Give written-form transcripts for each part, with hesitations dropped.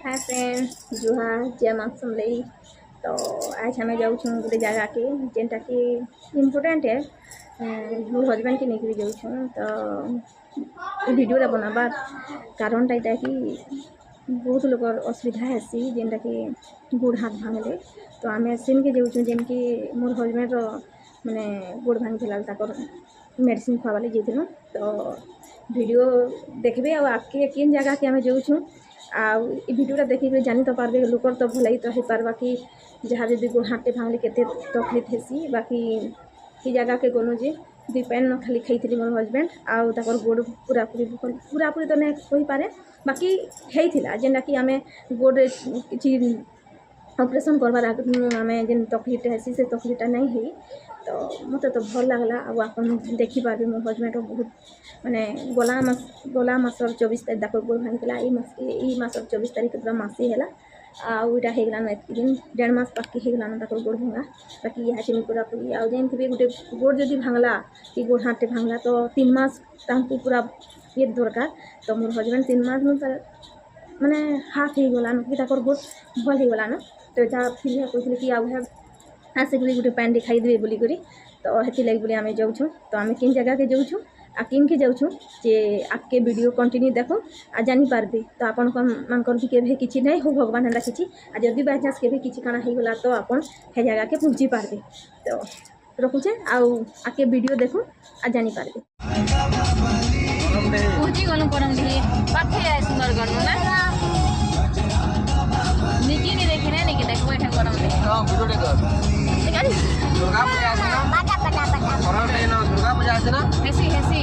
Hi friend जुहार जय माँ समलई। तो आज हमें जाऊँ गोटे जगह के जेनटा कि इम्पोर्टेंट है मोर हजबैंड के लेकर जाऊँ। तो वीडियो बनाबार कारणटा यहाँ कि बहुत लोग असुविधा हेसी जेनटा कि गोड़ हाथ भांगले। तो आम सीन के जाऊँ जेन कि मोर हजबैंड माने गोड़ भांगी मेडिसिन खुआबाले जाइलु। तो वीडियो देखबे और आपके किन जगह के आम जाऊँ आ वीडियोटा देखिए जानी तो पार्बे लोकर तो भलाई तो हो पार्बा कि जहाँ जब गोड़ हाथे भांगले केते तकलीफ हेसी। बाकी ये जगह के गलु जे दुई पैन न खाली खाई मोर हजबैंड आउ तकर गोड़ पूरापूरी तो नहीं कही पारे बाकी होता जेनटा कि आम गोड़ कि ऑपरेशन करवार आम जेन तकलीफटा हेसी से तकलीफटा नहीं है। तो मत तो भल लगला आप देखिपारे मोर हजबैंड बहुत माने गला मासर 24 तारीख तक गोड़ भांगला ई मासर 24 तारीख पूरा मासी है आईटा होगलान एत दिन 1.5 मास पाखी होगलान गोड़ भांगा। बाकी यहाँ से पूरापूरी आउ जान थे गोटे गोड़ जदि भांगला कि गोड़ हाथे भांगला तो 3 मास पूरा ये दरकार। तो मोर हजबैंड 3 मास में माने हाथ हो गलान कि गोड़ भल हो गलान। तो जहाँ फिर कहते कि आउ आसिक गोटे पैन खाई देवे बोलिक। तो हेती लगे बोले आम जाऊँ। तो आम किन जगह के जाऊँ आ किन के जाऊँ जे आपके वीडियो कंटिन्यू देखो आ जानी पारबे। तो आपण मानकर भी केवे किछि नहीं हो भगवान हंदा किछि आ जदि बाय चांस केवे किछि काना हो गला तो आपण हे जगह के पहुँची पारबे। तो रखुचे आउ आके वीडियो देखो आ जानी पारबे। पहुँची गलु परम दी पाथे आए सुंदरगढ़ ना निकी नहीं देखी नहीं कि देखो एठन परम दी हां वीडियो देखो दुर्गा पूजा है ना पटा परम दी ना दुर्गा पूजा है ना हेसी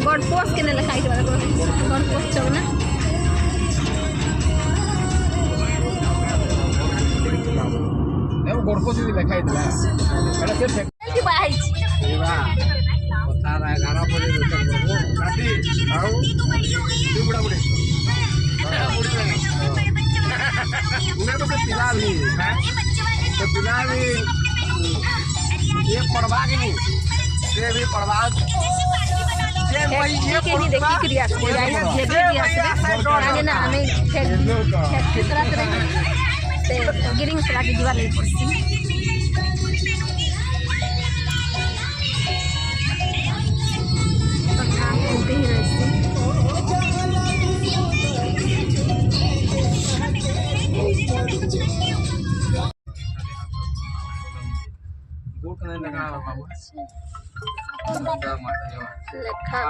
गॉड पोस्ट के लिखाई गॉड पोस्ट चल ना गॉड पोस्ट लिखाई दिला एटा से की बाई एबा तारा 11 बजे काटी आउ तू बड़ा बड़े उन्हें तो पिला भी है तो पिला भी ये पढ़वा के नहीं ये भी पढ़वा ये देखी क्रिया ये भी आगे ना हमें खेतरा से गिरिंग सला के जीवा ले पड़ती तो काम होते ही रहते गोड़ कने लगा बाबू लेखा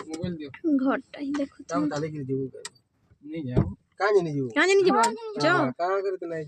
मोबाइल दियो घरटा ही देखो ताले के जीव नहीं जाओ काहे नहीं जीव जाओ कहां करते नहीं